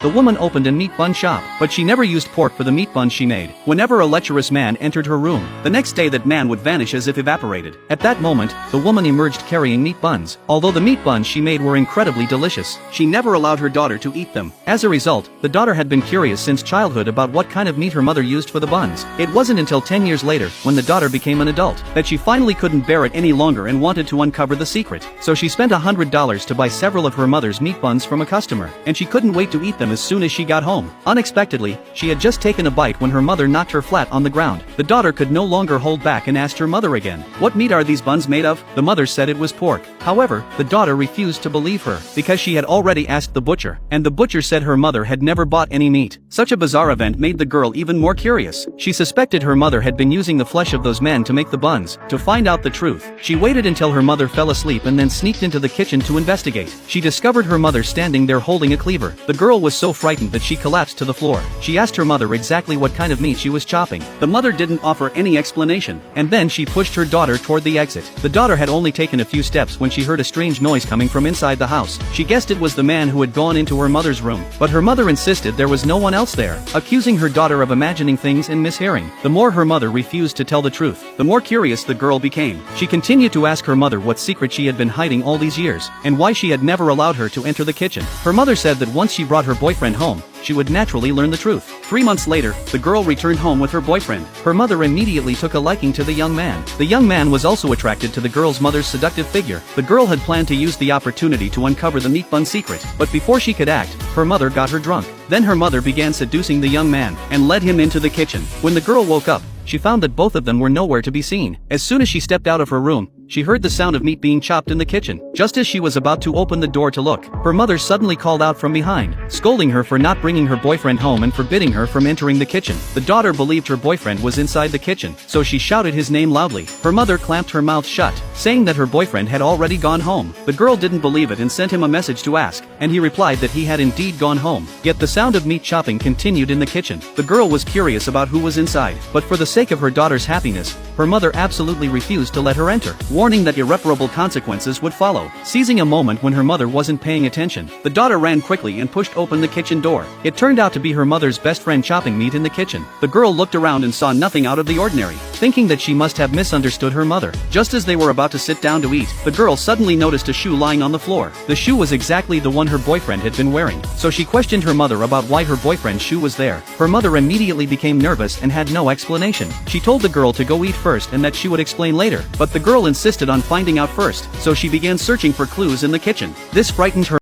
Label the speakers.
Speaker 1: The woman opened a meat bun shop, but she never used pork for the meat buns she made. Whenever a lecherous man entered her room, the next day that man would vanish as if evaporated. At that moment, the woman emerged carrying meat buns. Although the meat buns she made were incredibly delicious, she never allowed her daughter to eat them. As a result, the daughter had been curious since childhood about what kind of meat her mother used for the buns. It wasn't until 10 years later, when the daughter became an adult, that she finally couldn't bear it any longer and wanted to uncover the secret. So she spent $100 to buy several of her mother's meat buns from a customer, and she couldn't wait to eat them as soon as she got home. Unexpectedly, she had just taken a bite when her mother knocked her flat on the ground. The daughter could no longer hold back and asked her mother again, "What meat are these buns made of?" The mother said it was pork. However, the daughter refused to believe her, because she had already asked the butcher, and the butcher said her mother had never bought any meat. Such a bizarre event made the girl even more curious. She suspected her mother had been using the flesh of those men to make the buns. To find out the truth, she waited until her mother fell asleep and then sneaked into the kitchen to investigate. She discovered her mother standing there holding a cleaver. The girl was so frightened that she collapsed to the floor. She asked her mother exactly what kind of meat she was chopping. The mother didn't offer any explanation, and then she pushed her daughter toward the exit. The daughter had only taken a few steps when she heard a strange noise coming from inside the house. She guessed it was the man who had gone into her mother's room, but her mother insisted there was no one else there, accusing her daughter of imagining things and mishearing. The more her mother refused to tell the truth, the more curious the girl became. She continued to ask her mother what secret she had been hiding all these years, and why she had never allowed her to enter the kitchen. Her mother said that once she brought her boyfriend home, she would naturally learn the truth. 3 months later, the girl returned home with her boyfriend. Her mother immediately took a liking to the young man. The young man was also attracted to the girl's mother's seductive figure. The girl had planned to use the opportunity to uncover the meat bun secret, but before she could act, her mother got her drunk. Then her mother began seducing the young man, and led him into the kitchen. When the girl woke up, she found that both of them were nowhere to be seen. As soon as she stepped out of her room, she heard the sound of meat being chopped in the kitchen. Just as she was about to open the door to look, her mother suddenly called out from behind, scolding her for not bringing her boyfriend home and forbidding her from entering the kitchen. The daughter believed her boyfriend was inside the kitchen, so she shouted his name loudly. Her mother clamped her mouth shut, saying that her boyfriend had already gone home. The girl didn't believe it and sent him a message to ask, and he replied that he had indeed gone home. Yet the sound of meat chopping continued in the kitchen. The girl was curious about who was inside, but for the sake of her daughter's happiness, her mother absolutely refused to let her enter, warning that irreparable consequences would follow. Seizing a moment when her mother wasn't paying attention, the daughter ran quickly and pushed open the kitchen door. It turned out to be her mother's best friend chopping meat in the kitchen. The girl looked around and saw nothing out of the ordinary, thinking that she must have misunderstood her mother. Just as they were about to sit down to eat, the girl suddenly noticed a shoe lying on the floor. The shoe was exactly the one her boyfriend had been wearing, so she questioned her mother about why her boyfriend's shoe was there. Her mother immediately became nervous and had no explanation. She told the girl to go eat first and that she would explain later, but the girl insisted on finding out first, so she began searching for clues in the kitchen. This frightened her